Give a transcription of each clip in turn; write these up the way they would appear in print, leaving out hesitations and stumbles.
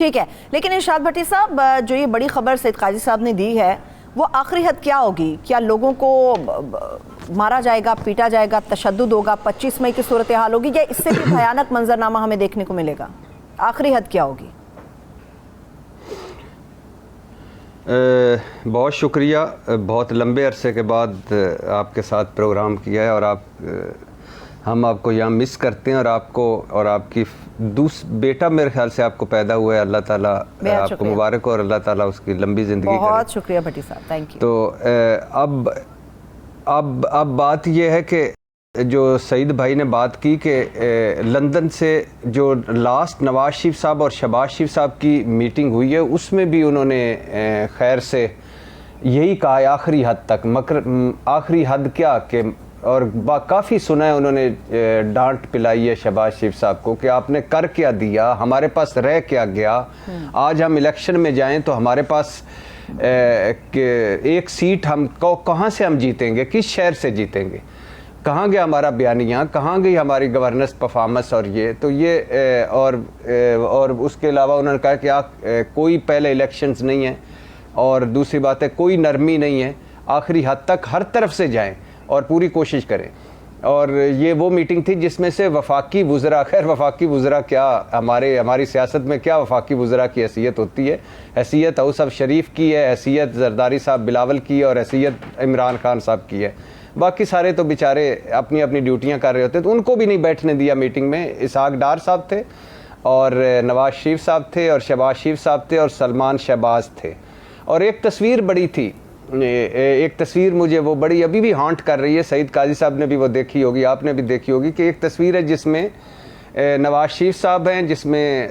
ठीक है, लेकिन इरशाद भट्टी साहब, जो ये बड़ी खबर सैयद काजी साहब ने दी है वो आखिरी हद क्या होगी? क्या लोगों को मारा जाएगा, पीटा जाएगा, तशद्दुद होगा, 25 मई की सूरत हाल होगी, या इससे भी भयानक मंजरनामा हमें देखने को मिलेगा? आखिरी हद क्या होगी? बहुत शुक्रिया, बहुत लंबे अरसे के बाद आपके साथ प्रोग्राम किया है और हम आपको यहाँ मिस करते हैं और आपकी बेटा मेरे ख्याल से आपको पैदा हुआ है, अल्लाह ताला आपको मुबारक हो और अल्लाह ताला उसकी लंबी ज़िंदगी करे। बहुत शुक्रिया भट्टी साहब, थैंक यू। तो अब बात यह है कि जो सईद भाई ने बात की कि लंदन से जो लास्ट नवाज शरीफ साहब और शहबाज शरीफ साहब की मीटिंग हुई है उसमें भी उन्होंने खैर से यही कहा है आखिरी हद तक। आखिरी हद क्या कि और काफ़ी सुना है उन्होंने डांट पिलाई है शहबाज शरीफ साहब को कि आपने कर क्या दिया, हमारे पास रह क्या गया। आज हम इलेक्शन में जाएं तो हमारे पास एक सीट हम कहाँ से हम जीतेंगे, किस शहर से जीतेंगे, कहाँ गया हमारा बयानिया, कहाँ गई हमारी गवर्नेंस परफॉर्मेंस। और ये तो ये और उसके अलावा उन्होंने कहा कि कोई पहले इलेक्शंस नहीं है और दूसरी बात है कोई नरमी नहीं है, आखिरी हद तक हर तरफ से जाएं और पूरी कोशिश करें। और ये वो मीटिंग थी जिसमें से वफाकी वुज़रा, खैर वफाकी वुज़रा क्या, हमारी सियासत में क्या वफाकी वुज़रा की हैसियत होती है? हैसियत औसफ शरीफ की है, हैसियत जरदारी साहब बिलावल की है और हैसियत इमरान खान साहब की है। बाकी सारे तो बेचारे अपनी अपनी ड्यूटियाँ कर रहे होते, तो उनको भी नहीं बैठने दिया मीटिंग में। इसहाक डार साहब थे और नवाज शरीफ साहब थे और शहबाज शरीफ साहब थे और सलमान शहबाज थे। और एक तस्वीर बड़ी थी, एक तस्वीर मुझे वो बड़ी अभी भी हॉन्ट कर रही है, सईद काजी साहब ने भी वो देखी होगी, आपने भी देखी होगी, कि एक तस्वीर है जिसमें नवाज शरीफ साहब हैं, जिसमें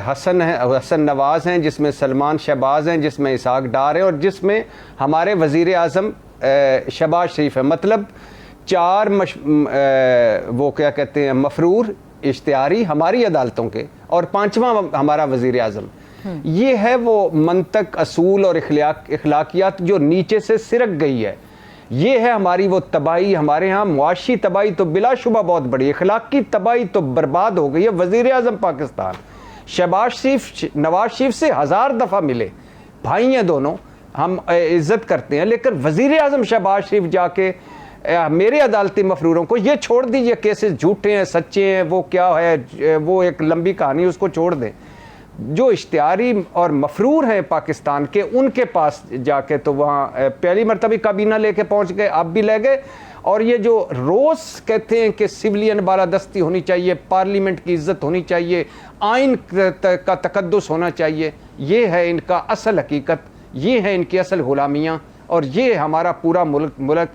हसन नवाज़ हैं, जिसमें सलमान शहबाज हैं, जिसमें इसहाक डार हैं और जिसमें हमारे वज़ीर आज़म शहबाज शरीफ है। मतलब चार वो क्या कहते हैं मफरूर इश्तिहारी हमारी अदालतों के और पांचवा हमारा वज़ीर आज़म। ये है वो मंतक, असूल और इखलाकियात जो नीचे से सिरक गई है। ये है हमारी वो तबाही। हमारे यहाँ मुआशी तबाही तो बिलाशुबा बहुत बड़ी, इखलाकी तबाही तो बर्बाद हो गई है। वज़ीर आज़म पाकिस्तान शहबाज शरीफ नवाज शरीफ से 1000 दफ़ा मिले, भाई हैं दोनों, हम इज्जत करते हैं, लेकिन वज़ीर आज़म शहबाज शरीफ जाके मेरे अदालती मफरूरों को, ये छोड़ दीजिए केसेस झूठे हैं सच्चे हैं, वो क्या है, वो एक लंबी कहानी, उसको छोड़ दें। जो इश्तिहारी और मफरूर हैं पाकिस्तान के, उनके पास जाके तो वहाँ पहली मरतबा काबीना लेके पहुँच गए, अब भी ले गए। और ये जो रोज़ कहते हैं कि सिविलियन बालादस्ती होनी चाहिए, पार्लियामेंट की इज्जत होनी चाहिए, आइन का तकद्दुस होना चाहिए, ये है इनका असल हकीकत, ये है इनकी असल गुलामियाँ और ये हमारा पूरा मुल्क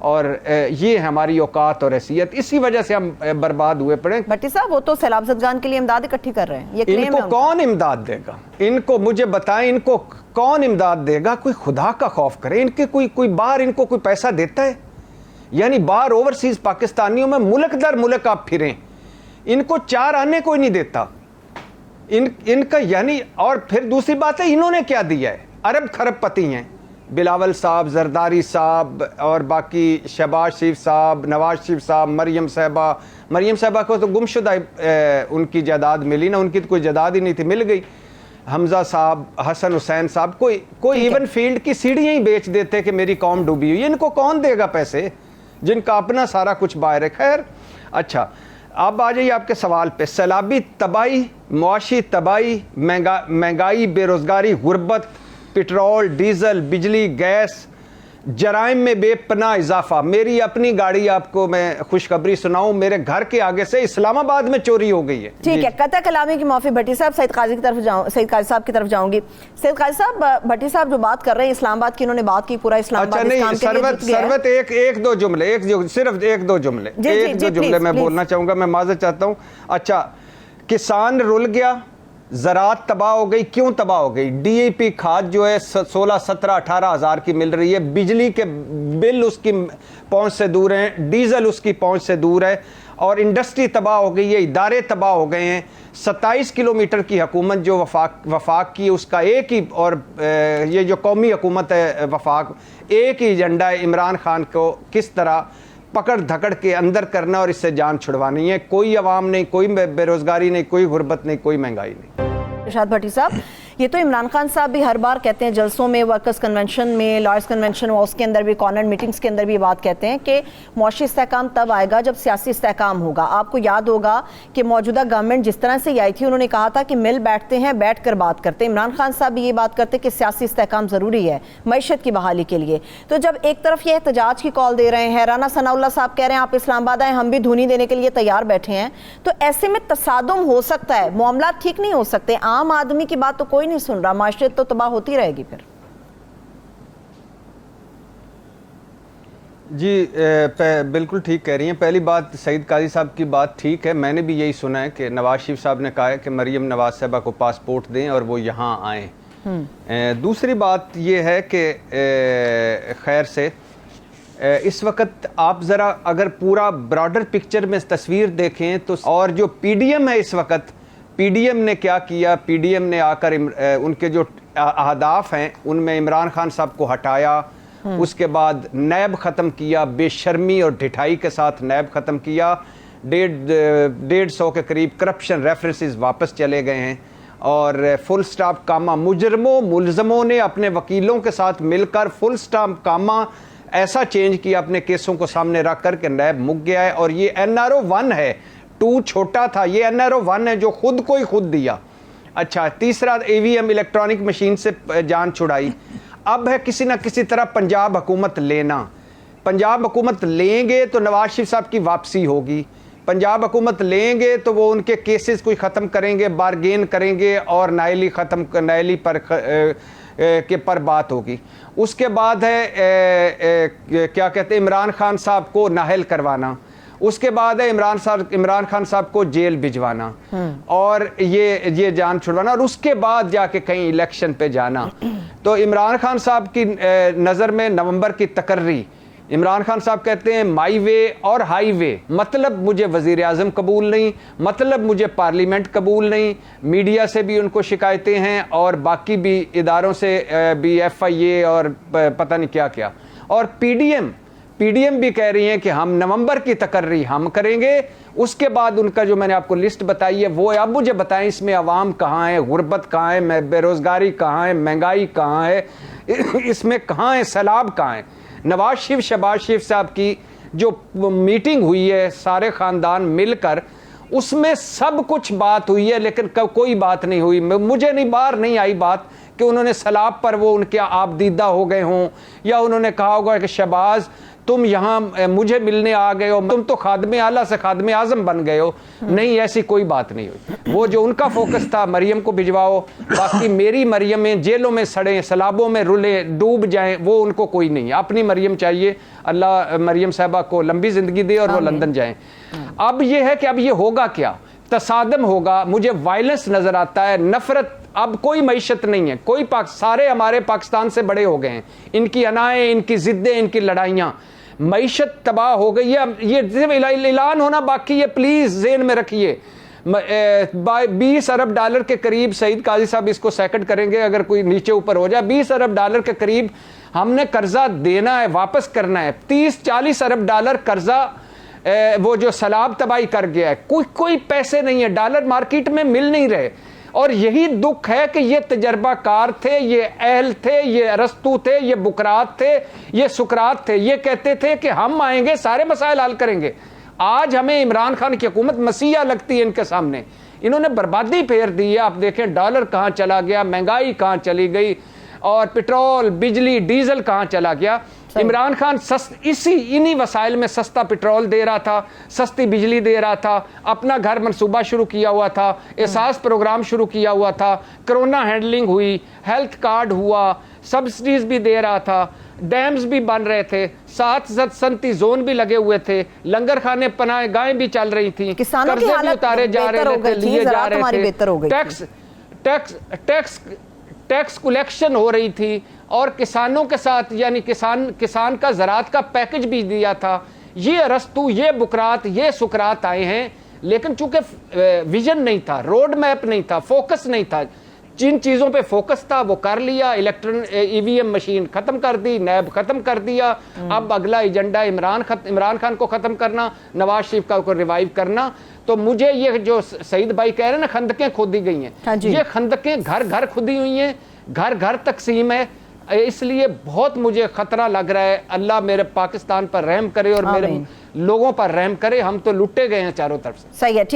और ये हमारी औकात और हैसियत। इसी वजह से हम बर्बाद हुए पड़े। भट्टी साहब, वो तो सैलाब ज़दगान के लिए इमदाद इकट्ठी कर रहे हैं, ये क्लेम इनको कौन इमदाद देगा? इनको मुझे बताएं, इनको कौन इमदाद देगा? कोई खुदा का खौफ करे। इनके कोई बाहर इनको कोई पैसा देता है? यानी बाहर ओवरसीज पाकिस्तानियों में मुल्क दर मुल्क आप फिरें, इनको 4 आने कोई नहीं देता इनका। यानी और फिर दूसरी बात है, इन्होंने क्या दिया है? अरब खरब पति हैं, बिलावल साहब, जरदारी साहब और बाकी शहबाज शरीफ साहब, नवाज शरीफ साहब, मरियम साहबा को तो गुमशुदा उनकी जायदाद मिली ना, उनकी तो कोई जायदाद ही नहीं थी, मिल गई। हमजा साहब, हसन हुसैन साहब, कोई इवन फील्ड की सीढ़ियाँ ही बेच देते कि मेरी कौम डूबी हुई। इनको कौन देगा पैसे जिनका अपना सारा कुछ बाहर है? खैर, अच्छा, अब आ जाइए आपके सवाल पे। सैलाबी तबाही, मुआशी तबाही, महंगाई, बेरोज़गारी, गुर्बत, पेट्रोल, डीजल, बिजली, गैस, जराइम में बेपनाह इजाफा। मेरी अपनी गाड़ी आपको मैं खुशखबरी सुनाऊं, मेरे घर के आगे से इस्लामाबाद में चोरी हो गई है। ठीक है, कता कलामी की माफी भट्टी साहब, सईद काजी साहब की तरफ जाऊंगी। सईद काजी साहब, भट्टी साहब जो बात कर रहे हैं इस्लामाबाद की, इन्होंने बात की पूरा इस्लामाबाद। अच्छा नहीं, सरवत एक दो जुमले, सिर्फ एक दो जुमले मैं बोलना चाहूंगा, मैं माजरत चाहता हूँ। अच्छा, किसान रुल गया, ज़रात तबाह हो गई। क्यों तबाह हो गई? DAP खाद जो है 16, 17, 18 हज़ार की मिल रही है, बिजली के बिल उसकी पहुंच से दूर हैं, डीजल उसकी पहुंच से दूर है, और इंडस्ट्री तबाह हो गई है, इदारे तबाह हो गए हैं। 27 किलोमीटर की हुकूमत जो वफाक की, उसका एक ही, और ये जो कौमी हुकूमत है वफाक, एक ही एजेंडा है, इमरान खान को किस तरह पकड़ धकड़ के अंदर करना और इससे जान छुड़वानी है। कोई अवाम नहीं, कोई बेरोज़गारी नहीं, कोई गुर्बत नहीं, कोई महंगाई नहीं। इरशाद भट्टी साहब, ये तो इमरान खान साहब भी हर बार कहते हैं जलसों में, वर्कर्स कन्वेंशन में, लॉयर्स कन्वेंशन में, उसके अंदर भी, कॉर्नर मीटिंग्स के अंदर भी बात कहते हैं कि मुआशी इस्तेहकाम तब आएगा जब सियासी इस्तेहकाम होगा। आपको याद होगा कि मौजूदा गवर्नमेंट जिस तरह से आई थी, उन्होंने कहा था कि मिल बैठते हैं, बैठ कर बात करते हैं। इमरान खान साहब भी ये बात करते हैं कि सियासी इस्तेहकाम ज़रूरी है मईशत की बहाली के लिए। तो जब एक तरफ ये एहतजाज की कॉल दे रहे हैं, राना सनाउल्लाह साहब कह रहे हैं आप इस्लामाबाद आए, हम भी धुनी देने के लिए तैयार बैठे हैं, तो ऐसे में तसादुम हो सकता है, मामला ठीक नहीं हो सकते। आम आदमी की बात तो कोई नहीं सुन रहा, माशरियत तो तबाह होती रहेगी फिर। जी बिल्कुल ठीक कह रही हैं। पहली बात, सईद काजी साहब की बात ठीक है, मैंने भी यही सुना है कि नवाज शरीफ साहब ने कहा है कि मरीम नवाज साहबा को पासपोर्ट दें और वो यहाँ आएँ। दूसरी बात ये है कि खैर से इस वक्त आप ज़रा अगर पूरा ब्रॉडर पिक्चर में तस्वीर देखें तो, और जो पीडीएम है इस वक्त, पीडीएम ने क्या किया, पीडीएम ने आकर उनके जो अहदाफ हैं उनमें इमरान खान साहब को हटाया, उसके बाद नैब ख़त्म किया, बेशर्मी और ढिठाई के साथ नैब ख़त्म किया, 150 के करीब करप्शन रेफरेंसेस वापस चले गए हैं और फुल स्टॉप कामा, मुजरमों मुलजमों ने अपने वकीलों के साथ मिलकर फुल स्टॉप कामा ऐसा चेंज किया अपने केसों को सामने रख कर के नैब मुक गया है। और ये NRO 1 है, 2 छोटा था, ये NRO 1 है जो खुद को ही खुद दिया। अच्छा, तीसरा EVM इलेक्ट्रॉनिक मशीन से जान छुड़ाई। अब है किसी ना किसी तरह पंजाब हुकूमत लेना। पंजाब हुकूमत लेंगे तो नवाज शरीफ साहब की वापसी होगी, पंजाब हुकूमत लेंगे तो वो उनके केसेस को ख़त्म करेंगे, बारगेन करेंगे और नायली पर बात होगी। उसके बाद है क्या कहते हैं, इमरान खान साहब को नाहल करवाना, उसके बाद है इमरान खान साहब को जेल भिजवाना और ये जान छुड़वाना, और उसके बाद जाके कहीं इलेक्शन पे जाना। तो इमरान खान साहब की नज़र में नवंबर की तकर्री, इमरान खान साहब कहते हैं माई वे और हाई वे, मतलब मुझे वज़ीर आज़म कबूल नहीं, मतलब मुझे पार्लियामेंट कबूल नहीं। मीडिया से भी उनको शिकायतें हैं और बाकी भी इदारों से भी, FIA और पता नहीं क्या क्या, और पीडीएम भी कह रही हैं कि हम नवंबर की तकर्री हम करेंगे। उसके बाद उनका जो मैंने आपको लिस्ट बताई है वो, अब मुझे बताएं इसमें अवाम कहाँ है, गुर्बत कहाँ है, बेरोज़गारी कहाँ है, महंगाई कहाँ है, इसमें कहाँ है, सैलाब कहाँ है। नवाज शरीफ शहबाज शरीफ साहब की जो मीटिंग हुई है सारे ख़ानदान मिलकर, उसमें सब कुछ बात हुई है, लेकिन कोई बात नहीं हुई। मुझे नहीं, बाहर नहीं आई बात कि उन्होंने सैलाब पर वो उनके आप दीदा हो गए हों, या उन्होंने कहा होगा कि शहबाज तुम यहाँ मुझे मिलने आ गए हो, तुम तो खादमे आला से खादमे आजम बन गए हो। नहीं, ऐसी कोई बात नहीं हुई। वो जो उनका फोकस था मरियम को भिजवाओ, बाकी मेरी मरियमें जेलों में सड़ें, सैलाबों में रुले, डूब जाएं, वो उनको कोई नहीं है। अपनी मरियम चाहिए, अल्लाह मरियम साहबा को लंबी जिंदगी दे और वो लंदन जाएं। अब ये है कि अब ये होगा क्या, तसादम होगा। मुझे वायलेंस नजर आता है, नफरत, अब कोई मईशत नहीं है, कोई सारे हमारे पाकिस्तान से बड़े हो गए हैं, इनकी अनाएं, इनकी जिद्दें, इनकी लड़ाइयाँ, मईशत तबाह हो गई है। ये ऐलान होना बाकी है, प्लीज ज़हन में रखिए। 20 अरब डॉलर के करीब, सईद काजी साहब इसको सेकंड करेंगे अगर कोई नीचे ऊपर हो जाए, 20 अरब डॉलर के करीब हमने कर्जा देना है, वापस करना है। 30-40 अरब डॉलर कर्जा वो जो सैलाब तबाही कर गया है, कोई पैसे नहीं है, डॉलर मार्केट में मिल नहीं रहे। और यही दुख है कि ये तजर्बाकार थे, ये अहल थे, ये अरस्तु थे, ये बुकरात थे, ये सुकरात थे, ये कहते थे कि हम आएंगे सारे मसाइल हल करेंगे। आज हमें इमरान खान की हुकूमत मसीहा लगती है इनके सामने। इन्होंने बर्बादी फेर दी है। आप देखें डॉलर कहाँ चला गया, महंगाई कहाँ चली गई, और पेट्रोल, बिजली, डीजल कहाँ चला गया। इमरान खान इन्हीं वसाइल में सस्ता पेट्रोल दे रहा था, सस्ती बिजली दे रहा था, अपना घर मंसूबा शुरू किया हुआ था, एहसास प्रोग्राम शुरू किया हुआ था, कोरोना हैंडलिंग हुई, हेल्थ कार्ड हुआ, सब्सिडीज भी दे रहा था, डैम्स भी बन रहे थे, 7 सनती जोन भी लगे हुए थे, लंगर खाने पनाह गायें भी चल रही थी, कर्जे भी उतारे जा रहे थे, लिए जा रहे थे, टैक्स कलेक्शन हो रही थी, और किसानों के साथ यानी किसान का ज़रात का पैकेज भी दिया था। ये अरस्तु, ये बुकरात, ये सुकरात आए हैं, लेकिन चूंकि विजन नहीं था, रोड मैप नहीं था, फोकस नहीं था, जिन चीज़ों पे फोकस था वो कर लिया, ईवीएम मशीन ख़त्म कर दी, नैब ख़त्म कर दिया, अब अगला एजेंडा इमरान खान को ख़त्म करना, नवाज शरीफ का को रिवाइव करना। तो मुझे ये जो सईद भाई कह रहे हैं ना, खंदकें खोदी गई हैं, हाँ जी। ये खंदकें घर घर खुदी हुई हैं, घर घर तकसीम है, इसलिए बहुत मुझे खतरा लग रहा है। अल्लाह मेरे पाकिस्तान पर रहम करे और मेरे लोगों पर रहम करे, हम तो लुटे गए हैं चारों तरफ से। सही है।